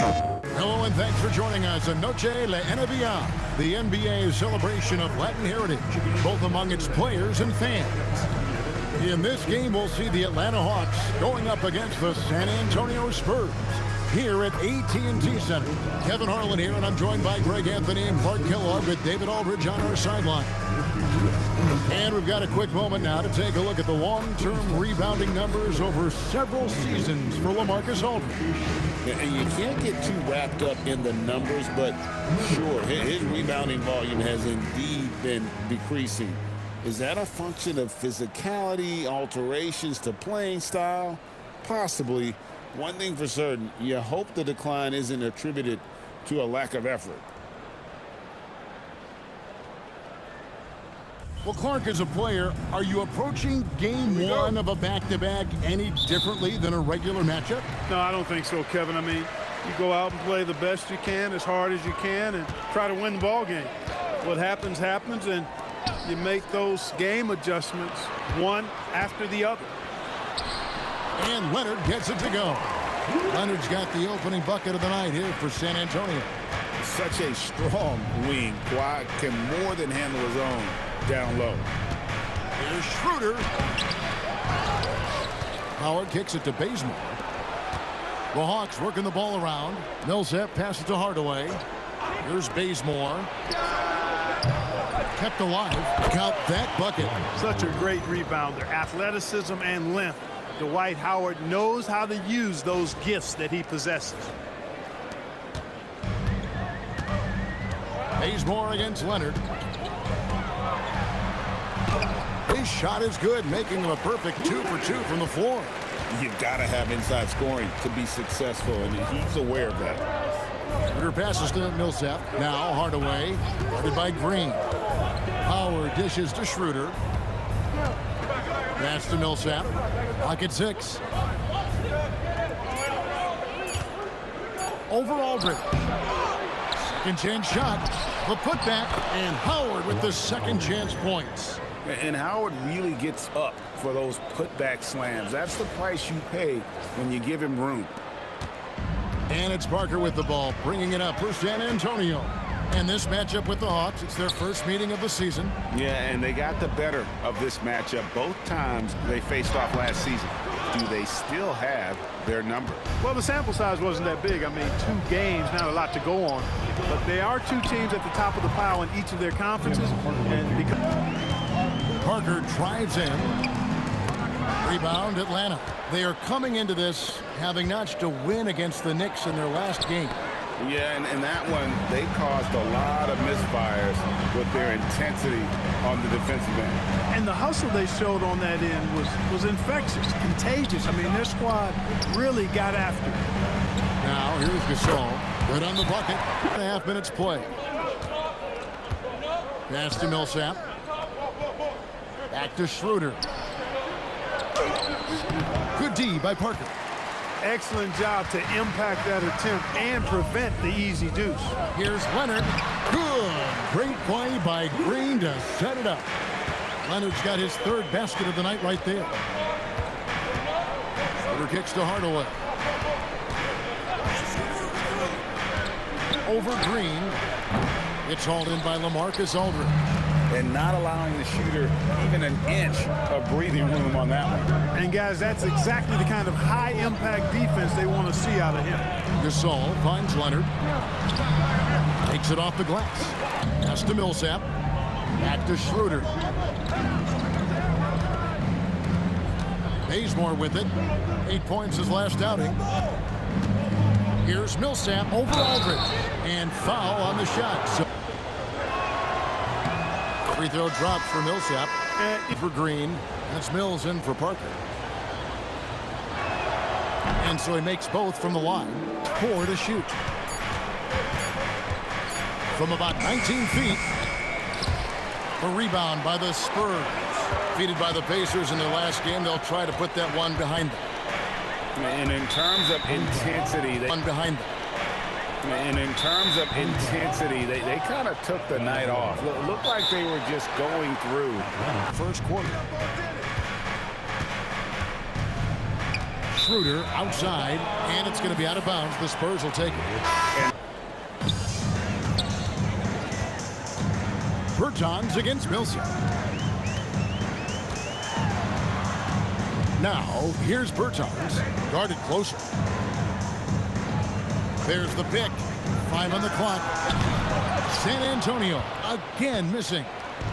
Hello and thanks for joining us on Noche la NBA, the NBA's celebration of Latin heritage, both among its players and fans. In this game, we'll see the Atlanta Hawks going up against the San Antonio Spurs here at AT&T Center. Kevin Harlan here, and I'm joined by Greg Anthony and Clark Kellogg with David Aldridge on our sideline. And we've got a quick moment now to take a look at the long-term rebounding numbers over several seasons for LaMarcus Aldridge. And you can't get too wrapped up in the numbers, but sure, his rebounding volume has indeed been decreasing. Is that a function of physicality, alterations to playing style? Possibly. One thing for certain, you hope the decline isn't attributed to a lack of effort. Well, Clark, as a player, are you approaching game one of a back-to-back any differently than a regular matchup? No, I don't think so, Kevin. I mean, you go out and play the best you can, as hard as you can, and try to win the ball game. What happens, happens, and you make those game adjustments one after the other. And Leonard gets it to go. Leonard's got the opening bucket of the night here for San Antonio. Such a strong wing. Kawhi can more than handle his own down low. Here's Schroeder. Howard kicks it to Bazemore. The Hawks working the ball around. Millsap passes to Hardaway. Here's Bazemore. Kept alive. Count that bucket. Such a great rebounder. Athleticism and length. Dwight Howard knows how to use those gifts that he possesses. Bazemore against Leonard. His shot is good, making him a perfect 2 for 2 from the floor. You've got to have inside scoring to be successful, and he's aware of that. Schroeder passes to Millsap. Now Hardaway, guarded by Green. Howard dishes to Schroeder. Pass to Millsap. Pocket 6. Over Aldridge. Second chance shot. The putback, and Howard with the second chance points. And Howard really gets up for those putback slams. That's the price you pay when you give him room. And it's Parker with the ball, bringing it up for San Antonio. And this matchup with the Hawks, it's their first meeting of the season. Yeah, and they got the better of this matchup both times they faced off last season. Do they still have their number? Well, the sample size wasn't that big. I mean, 2 games, not a lot to go on. But they are 2 teams at the top of the pile in each of their conferences. And because Parker drives in. Rebound, Atlanta. They are coming into this having notched a win against the Knicks in their last game. Yeah, and that one, they caused a lot of misfires with their intensity on the defensive end. And the hustle they showed on that end was infectious, contagious. I mean, their squad really got after it. Now, here's Gasol. Right on the bucket. 2.5 minutes play. Pass to Millsap. Back to Schroeder. Good D by Parker. Excellent job to impact that attempt and prevent the easy deuce. Here's Leonard. Good. Great play by Green to set it up. Leonard's got his 3rd basket of the night right there. Schroeder kicks to Hardaway. Over Green. It's hauled in by LaMarcus Aldridge. And not allowing the shooter even an inch of breathing room on that one. And, guys, that's exactly the kind of high-impact defense they want to see out of him. Gasol finds Leonard. Takes it off the glass. Pass to Millsap. Back to Schroeder. Bazemore with it. 8 points his last outing. Here's Millsap over Aldridge. And foul on the shot. So free throw dropped for Millsap. And for Green. That's Mills in for Parker. And so he makes both from the line. 4 to shoot. From about 19 feet. A rebound by the Spurs. Defeated by the Pacers in their last game. They'll try to put that one behind them. And in terms of intensity, they kind of took the night off. It looked like they were just going through. First quarter. Schroeder outside, and it's going to be out of bounds. The Spurs will take it. Bertans against Millsap. Now, here's Bertans, guarded closer. There's the pick. 5 on the clock. San Antonio again missing.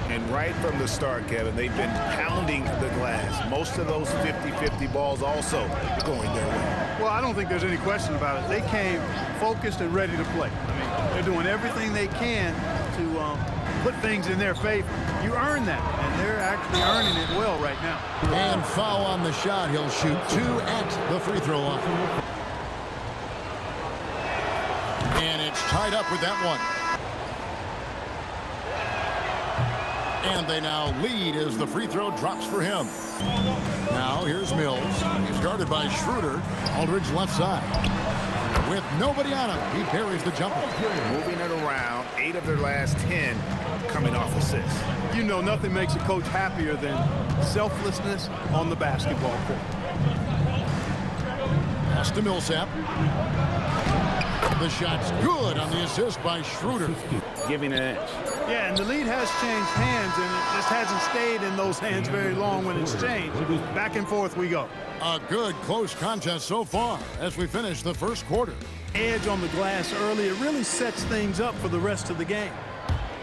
And right from the start, Kevin, they've been pounding the glass. Most of those 50-50 balls also going their way. Well, I don't think there's any question about it. They came focused and ready to play. I mean, they're doing everything they can to put things in their favor. You earn that, and they're actually earning it well right now. And foul on the shot. He'll shoot 2 at the free throw line. And it's tied up with that one. And they now lead as the free throw drops for him. Now here's Mills. He's guarded by Schroeder. Aldridge left side. With nobody on him, he parries the jumper. Moving it around, 8 of their last 10 coming off assists. You know, nothing makes a coach happier than selflessness on the basketball court. Pass to Millsap. The shot's good on the assist by Schroeder. Giving an edge. Yeah, and the lead has changed hands, and it just hasn't stayed in those hands very long when it's changed. Back and forth we go. A good close contest so far as we finish the first quarter. Edge on the glass early, it really sets things up for the rest of the game.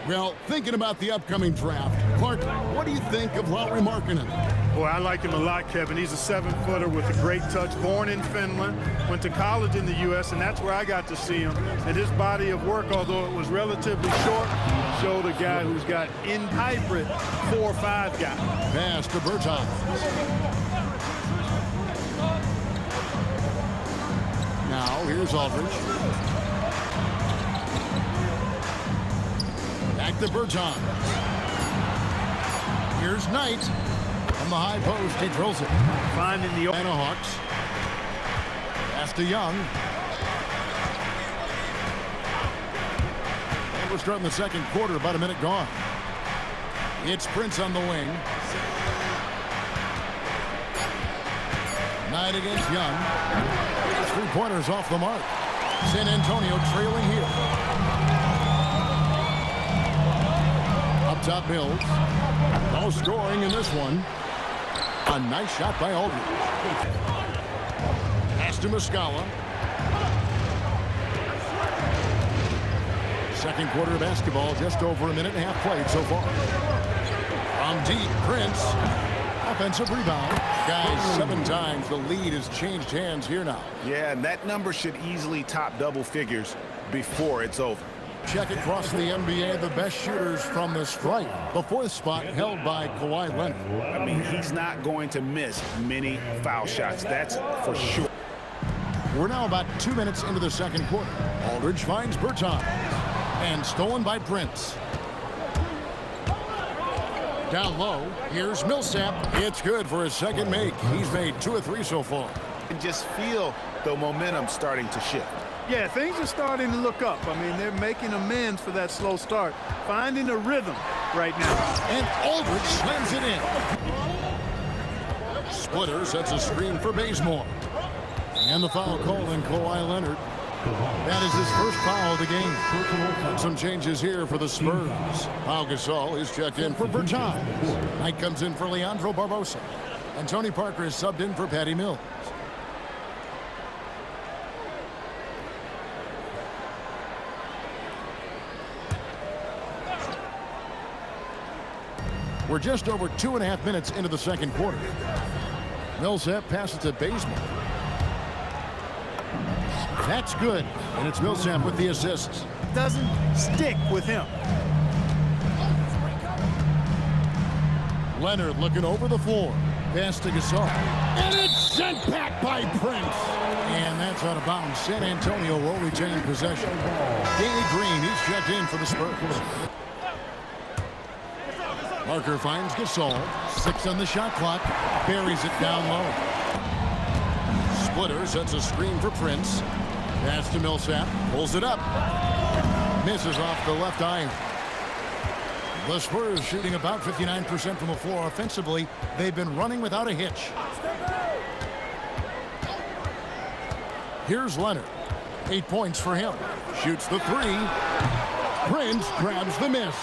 Well, thinking about the upcoming draft, Clark, what do you think of Lauri Markkanen? Boy, I like him a lot, Kevin. He's a 7-footer with a great touch. Born in Finland, went to college in the U.S., and that's where I got to see him. And his body of work, although it was relatively short, showed a guy who's got in hybrid 4-5 guy. Pass to Bertans. Now, here's Aldridge. Back to Bertans. Here's Knight. From the high post, he drills it. Finding the Atlanta Hawks. Pass to Young. And we're starting the second quarter, about a minute gone. It's Prince on the wing. Knight against Young. His 3-pointers off the mark. San Antonio trailing here. Up top, Mills. No scoring in this one. A nice shot by Aldridge. Pass to Muscala. Second quarter of basketball, just over a minute and a half played so far. From deep, Prince. Offensive rebound. Guys, 7 times the lead has changed hands here now. Yeah, and that number should easily top double figures before it's over. Check across the NBA, the best shooters from the stripe. The 4th spot held by Kawhi Leonard. I mean, he's not going to miss many foul shots. That's for sure. We're now about 2 minutes into the second quarter. Aldridge finds Bertans. And stolen by Prince. Down low, here's Millsap. It's good for his second make. He's made 2 of 3 so far. And just feel the momentum starting to shift. Yeah, things are starting to look up. I mean, they're making amends for that slow start. Finding a rhythm right now. And Aldridge slams it in. Splitter sets a screen for Bazemore. And the foul called on Kawhi Leonard. That is his first foul of the game. And some changes here for the Spurs. Pau Gasol is checked in for Bertans. Knight comes in for Leandro Barbosa. And Tony Parker is subbed in for Patty Mills. We're just over 2.5 minutes into the second quarter. Millsap passes to Bazemore. That's good, and it's Millsap with the assist. Doesn't stick with him. Leonard looking over the floor. Pass to Gasol. And it's sent back by Prince. And that's out of bounds. San Antonio will retain possession. Danny Green, he's checked in for the Spurs. Parker finds Gasol. 6 on the shot clock. Buries it down low. Splitter sets a screen for Prince. Pass to Millsap. Pulls it up. Misses off the left iron. The Spurs shooting about 59% from the floor offensively. They've been running without a hitch. Here's Leonard. 8 points for him. Shoots the three. Prince grabs the miss.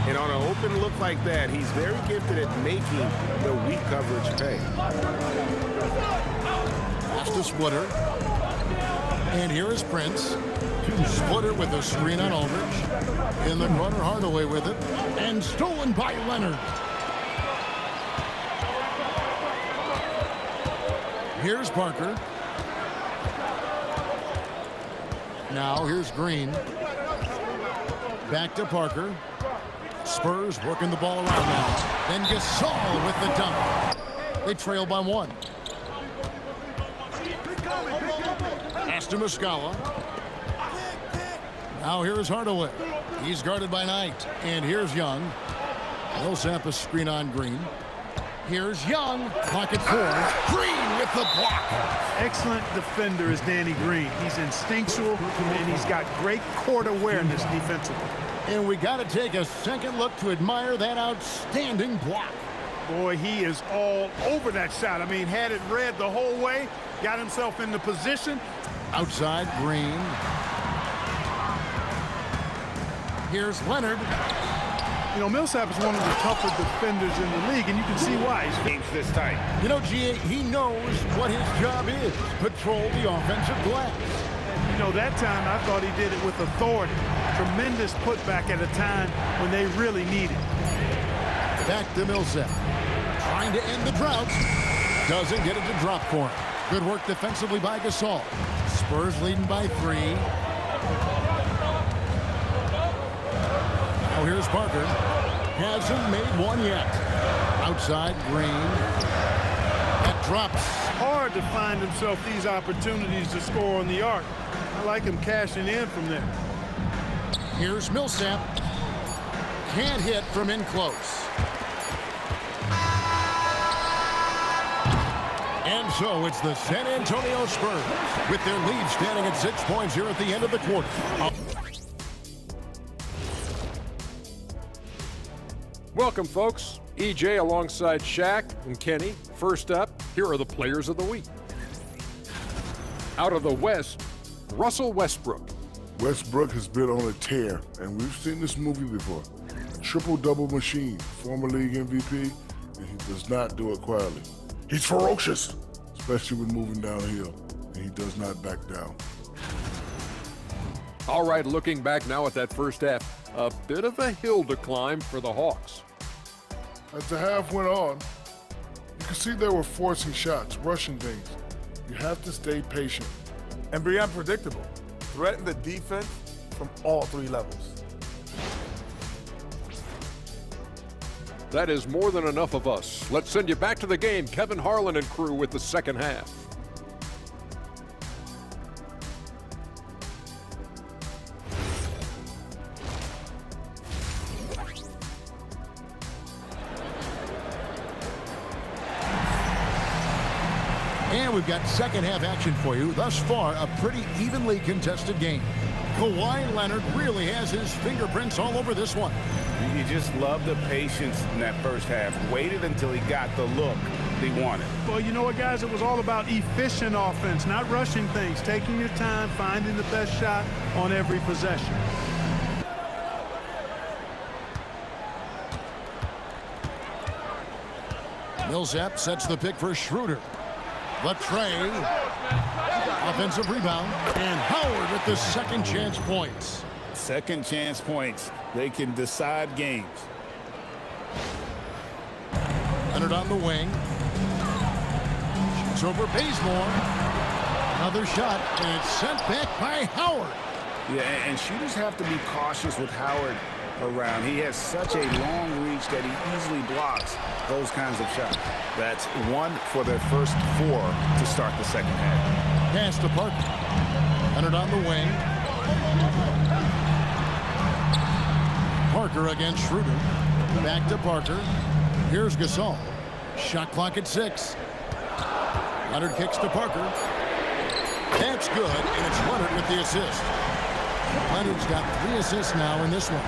And on an open look like that, he's very gifted at making the weak coverage pay. Pass to Splitter. And here is Prince. Splitter with a screen on Aldridge. In the corner, Hardaway with it. And stolen by Leonard. Here's Parker. Now here's Green. Back to Parker. Spurs working the ball around now. Then Gasol with the dunk. They trail by 1. Pass to Muscala. Now here's Hardaway. He's guarded by Knight. And here's Young. Millsap a screen on Green. Here's Young. Pocket 4. Green with the block. Excellent defender is Danny Green. He's instinctual, and he's got great court awareness defensively. And we got to take a second look to admire that outstanding block. Boy, he is all over that shot. I mean, had it read the whole way, got himself into position. Outside, Green. Here's Leonard. You know, Millsap is one of the tougher defenders in the league, and you can see why. He's this tight. You know, G.A., he knows what his job is. Patrol the offensive glass. You know, that time I thought he did it with authority. Tremendous putback at a time when they really need it. Back to Millsap. Trying to end the drought. Doesn't get it to drop for him. Good work defensively by Gasol. Spurs leading by 3. Now here's Parker. Hasn't made one yet. Outside, Green. That drops. Hard to find himself these opportunities to score on the arc. I like him cashing in from there. Here's Millsap. Can't hit from in close. And so it's the San Antonio Spurs with their lead standing at 6 points here at the end of the quarter. Welcome, folks. EJ alongside Shaq and Kenny. First up, here are the players of the week. Out of the West, Russell Westbrook. Westbrook has been on a tear, and we've seen this movie before. Triple-double machine, former league MVP, and he does not do it quietly. He's ferocious, especially when moving downhill, and he does not back down. All right, looking back now at that first half, a bit of a hill to climb for the Hawks. As the half went on, you could see they were forcing shots, rushing things. You have to stay patient. And be unpredictable. Threaten the defense from all 3 levels. That is more than enough of us. Let's send you back to the game. Kevin Harlan and crew with the second half. And we've got second half action for you. Thus far, a pretty evenly contested game. Kawhi Leonard really has his fingerprints all over this one. You just love the patience in that first half. Waited until he got the look he wanted. Well, you know what, guys? It was all about efficient offense, not rushing things, taking your time, finding the best shot on every possession. Millsap sets the pick for Schroeder. Latrey. Offensive rebound. And Howard with the second chance points. Second chance points. They can decide games. Leonard on the wing. Shoots over Bazemore. Another shot, and it's sent back by Howard. Yeah, and shooters have to be cautious with Howard around. He has such a long reach that he easily blocks those kinds of shots. That's 1 for their first 4 to start the second half. Pass to Parker. Leonard on the wing. Parker against Schroeder. Back to Parker. Here's Gasol. Shot clock at 6. Leonard kicks to Parker. That's good, and it's Leonard with the assist. Leonard's got 3 assists now in this one.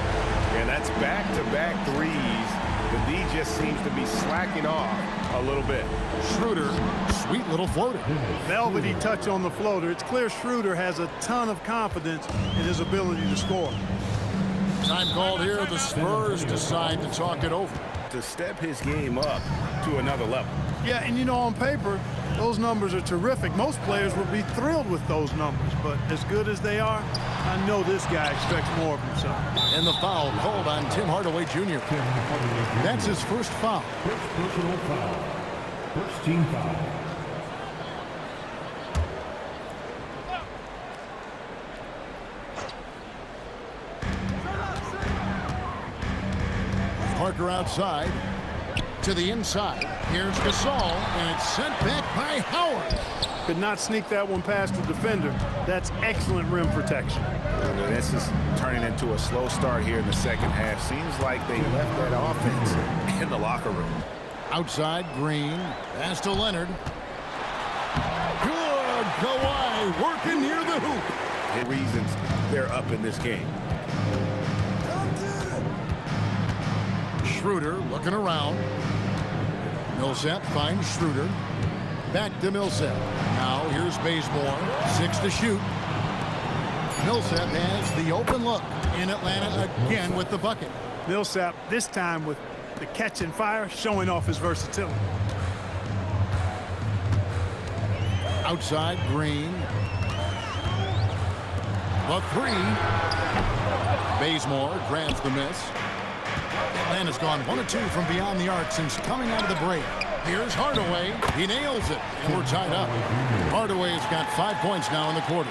And that's back-to-back threes The D just seems to be slacking off a little bit. Schroeder, sweet little floater. Velvety touch on the floater. It's clear Schroeder has a ton of confidence in his ability to score. Time called here. The Spurs decide to talk it over. To step his game up to another level. Yeah, and you know, on paper, those numbers are terrific. Most players would be thrilled with those numbers, but as good as they are, I know this guy expects more of himself. And the foul called on Tim Hardaway Jr. That's his first foul. First personal foul. First team foul. Parker outside to the inside. Here's Gasol, and it's sent back by Howard. Could not sneak that one past the defender. That's excellent rim protection. This is turning into a slow start here in the second half. Seems like they left that offense in the locker room. Outside, Green. Pass to Leonard. Good. Kawhi working near the hoop. The reasons they're up in this game. Schroeder looking around. Millsap finds Schroeder. Back to Millsap. Now here's Bazemore. 6 to shoot. Millsap has the open look in Atlanta again with the bucket. Millsap, this time with the catch and fire, showing off his versatility. Outside, Green. The three. Bazemore grabs the miss. Atlanta's gone 1 of 2 from beyond the arc since coming out of the break. Here's Hardaway. He nails it, and we're tied up. Hardaway's got 5 points now in the quarter.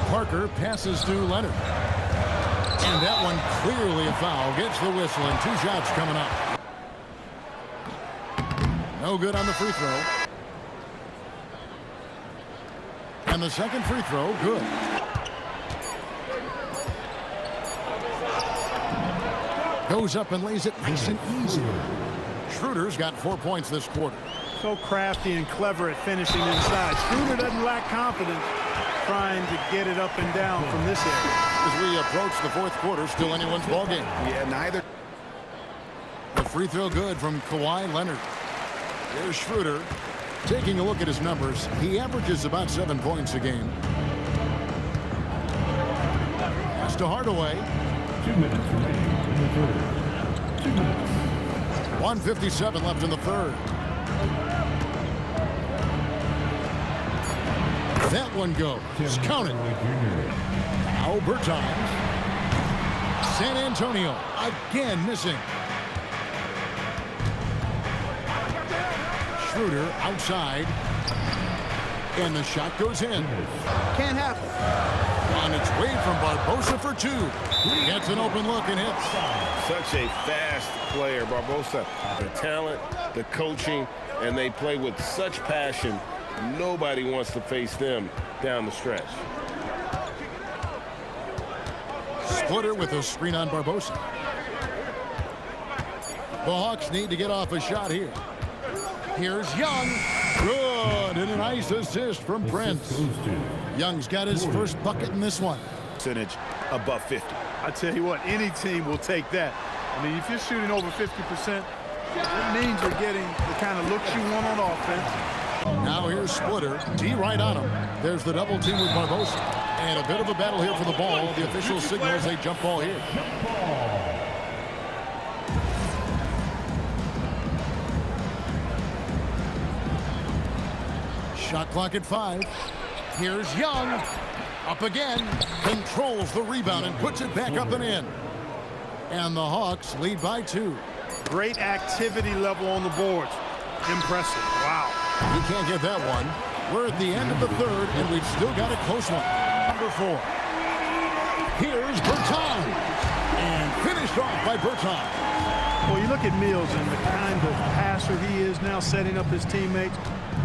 Parker passes to Leonard. And that one clearly a foul. Gets the whistle, and 2 shots coming up. No good on the free throw. And the second free throw, good. Goes up and lays it nice and easy. Schroeder's got 4 points this quarter. So crafty and clever at finishing inside. Schroeder doesn't lack confidence trying to get it up and down from this area. As we approach the fourth quarter, still anyone's ballgame. Yeah, neither. The free throw good from Kawhi Leonard. There's Schroeder. Taking a look at his numbers, he averages about 7 points a game. Pass to Hardaway. 2 minutes remaining in the third. 2 minutes. 1:57 left in the third. That one goes. Count it. Now Bertans. San Antonio again missing. Schroeder outside. And the shot goes in. Can't happen. On its way from Barbosa for 2. Gets an open look and hits. Such a fast player, Barbosa. The talent, the coaching, and they play with such passion. Nobody wants to face them down the stretch. Splitter with a screen on Barbosa. The Hawks need to get off a shot here. Here's Young. Good, and a nice assist from Prince. Young's got his first bucket in this one. Percentage above 50. I tell you what, any team will take that. I mean, if you're shooting over 50%, it means you're getting the kind of looks you want on offense. Now here's Splitter. D right on him. There's the double team with Barbosa. And a bit of a battle here for the ball. The official signals a jump ball here. Shot clock at 5. Here's Young. Up again. Controls the rebound and puts it back up and in. And the Hawks lead by 2. Great activity level on the boards. Impressive. Wow. You can't get that one. We're at the end of the third, and we've still got a close one. Number 4. Here's Bertans. And finished off by Bertans. Well, you look at Mills and the kind of passer he is now, setting up his teammates,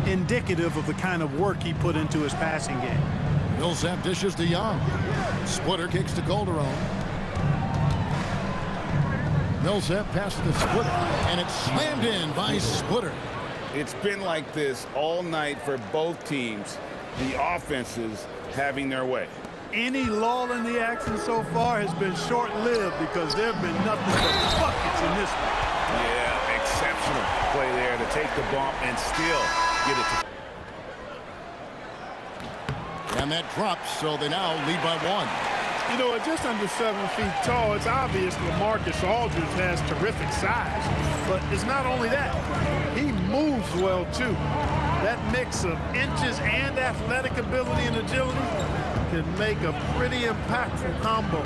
indicative of the kind of work he put into his passing game. Millsap dishes to Young. Splitter kicks to Calderon. Millsap passes to Splitter, and it's slammed in by Splitter. It's been like this all night for both teams. The offenses having their way. Any lull in the action so far has been short-lived because there have been nothing but buckets in this one. Yeah, play there to take the bump and still get it to. And that drops, so they now lead by 1. You know, at just under 7 feet tall, it's obvious LaMarcus Aldridge has terrific size. But it's not only that. He moves well, too. That mix of inches and athletic ability and agility can make a pretty impactful combo.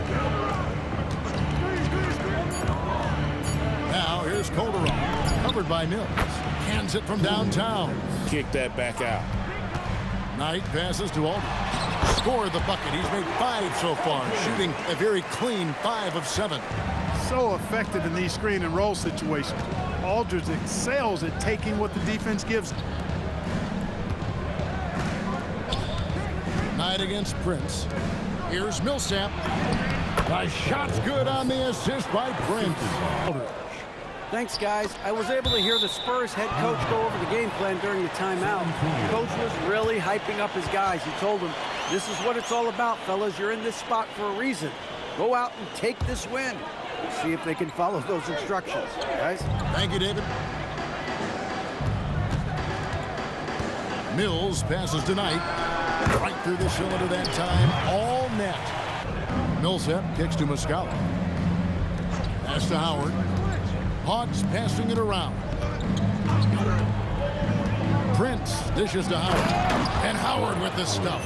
Now here's Calderon, covered by Mills. Hands it from downtown. Kick that back out. Knight passes to Aldridge. Scored the bucket. He's made 5 so far, shooting a very clean 5 of 7. So effective in these screen and roll situations. Aldridge excels at taking what the defense gives him. Knight against Prince. Here's Millsap. The shot's good on the assist by Prince. Thanks, guys. I was able to hear the Spurs head coach go over the game plan during the timeout. The coach was really hyping up his guys. He told them, this is what it's all about, fellas. You're in this spot for a reason. Go out and take this win. See if they can follow those instructions, guys. Thank you, David. Mills passes to Knight. Right through the cylinder that time. All net. Millsap kicks to Muscala. Pass to Howard. Hawks passing it around. Prince dishes to Howard. And Howard with the stuff.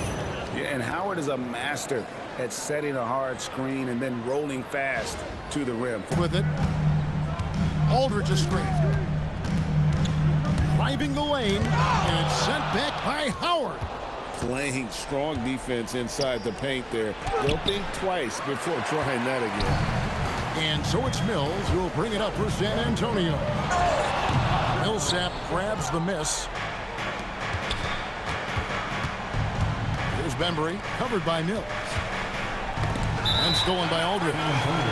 Yeah, and Howard is a master at setting a hard screen and then rolling fast to the rim. With it. Aldridge is screen. Driving the lane. And it's sent back by Howard. Playing strong defense inside the paint there. They'll think twice before trying that again. And so it's Mills who will bring it up for San Antonio. Millsap grabs the miss. Here's Bembry, covered by Mills. And stolen by Aldridge.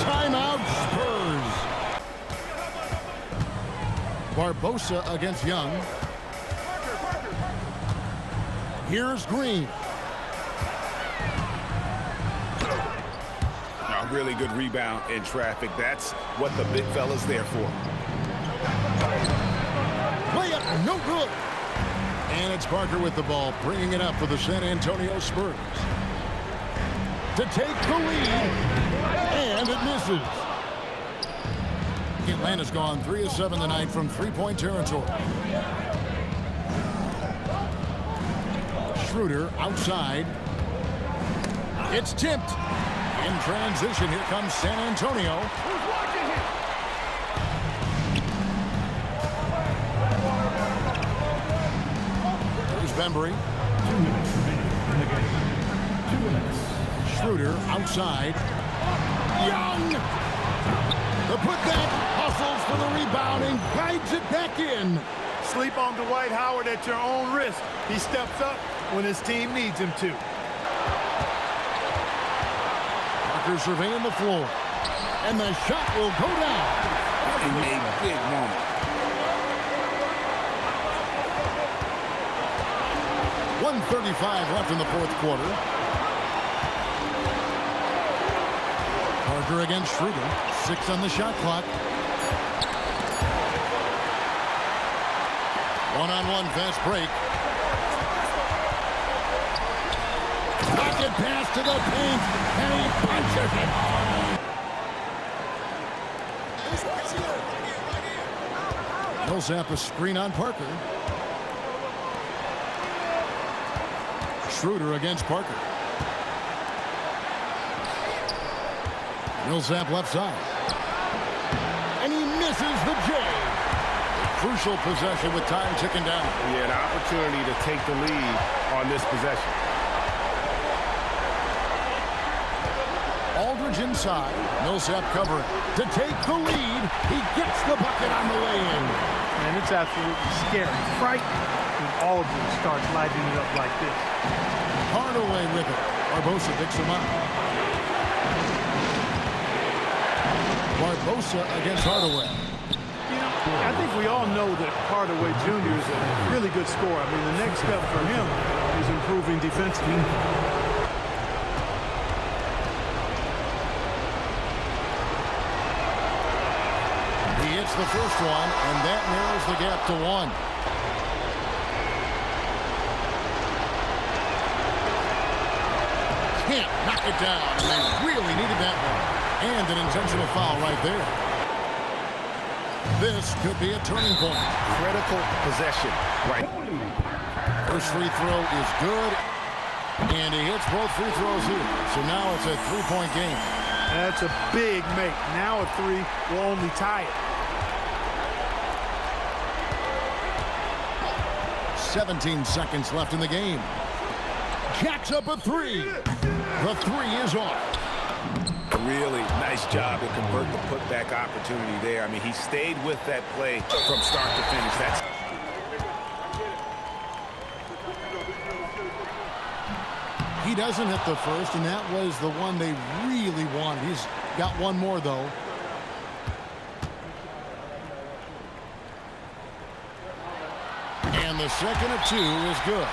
Timeout, Spurs. Barbosa against Young. Here's Green. A really good rebound in traffic. That's what the big fella's there for. Layup, no good. And it's Parker with the ball, bringing it up for the San Antonio Spurs. To take the lead, and it misses. Atlanta's gone 3 of 7 tonight from three-point territory. Schroeder outside. It's tipped. In transition, here comes San Antonio. There's Bembry. 2 minutes in the game. 2 minutes. Schroeder outside. Young! The putback hustles for the rebound and guides it back in. Sleep on Dwight Howard at your own risk. He steps up when his team needs him to. Parker surveying the floor. And the shot will go down. In a big moment. 1:35 left in the fourth quarter. Parker against Schroeder. 6 on the shot clock. One-on-one fast break. Pocket pass to the paint, and he punches it. Millsap a screen on Parker. Schroeder against Parker. Millsap left side. And he misses the J. Crucial possession with time ticking down. Yeah, an opportunity to take the lead on this possession. Aldridge inside. Millsap covering. To take the lead, he gets the bucket on the lay-in. And it's absolutely scary, frightening when Aldridge starts lighting it up like this. Hardaway with it. Barbosa picks him up. Barbosa against Hardaway. You know, I think we all know that Hardaway Jr. is a really good scorer. I mean, the next step for him is improving defensively. He hits the first one, and that narrows the gap to 1. Can't knock it down, and they really needed that one. And an intentional foul right there. This could be a turning point. Critical possession. Right. First free throw is good, and he hits both free throws here. So now it's a 3-point game. That's a big make. Now a 3 will only tie it. 17 seconds left in the game. Jacks up a 3. The 3 is off. Really nice job to convert the putback opportunity there. I mean, he stayed with that play from start to finish. That's He doesn't hit the first, and that was the one they really wanted. He's got one more, though. And the second of 2 is good.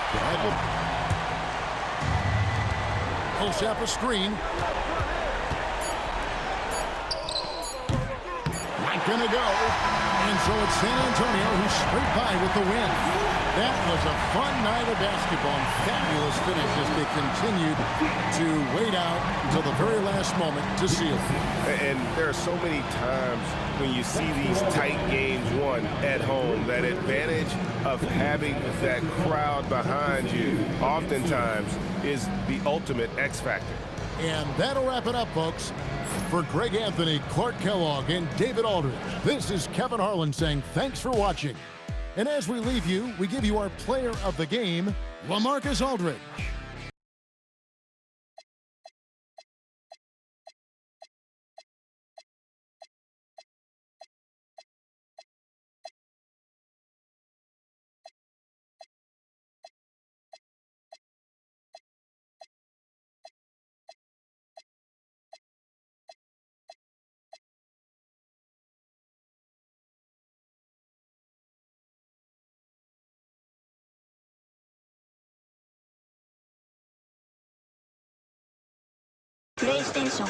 He'll set up a screen. Not gonna go. And so it's San Antonio who's straight by with the win. That was a fun night of basketball and fabulous finish as they continued to wait out until the very last moment to seal it. And there are so many times when you see these tight games won at home, that advantage of having that crowd behind you oftentimes is the ultimate X factor. And that'll wrap it up, folks. For Greg Anthony, Clark Kellogg, and David Aldridge, this is Kevin Harlan saying thanks for watching. And as we leave you, we give you our player of the game, LaMarcus Aldridge. PlayStation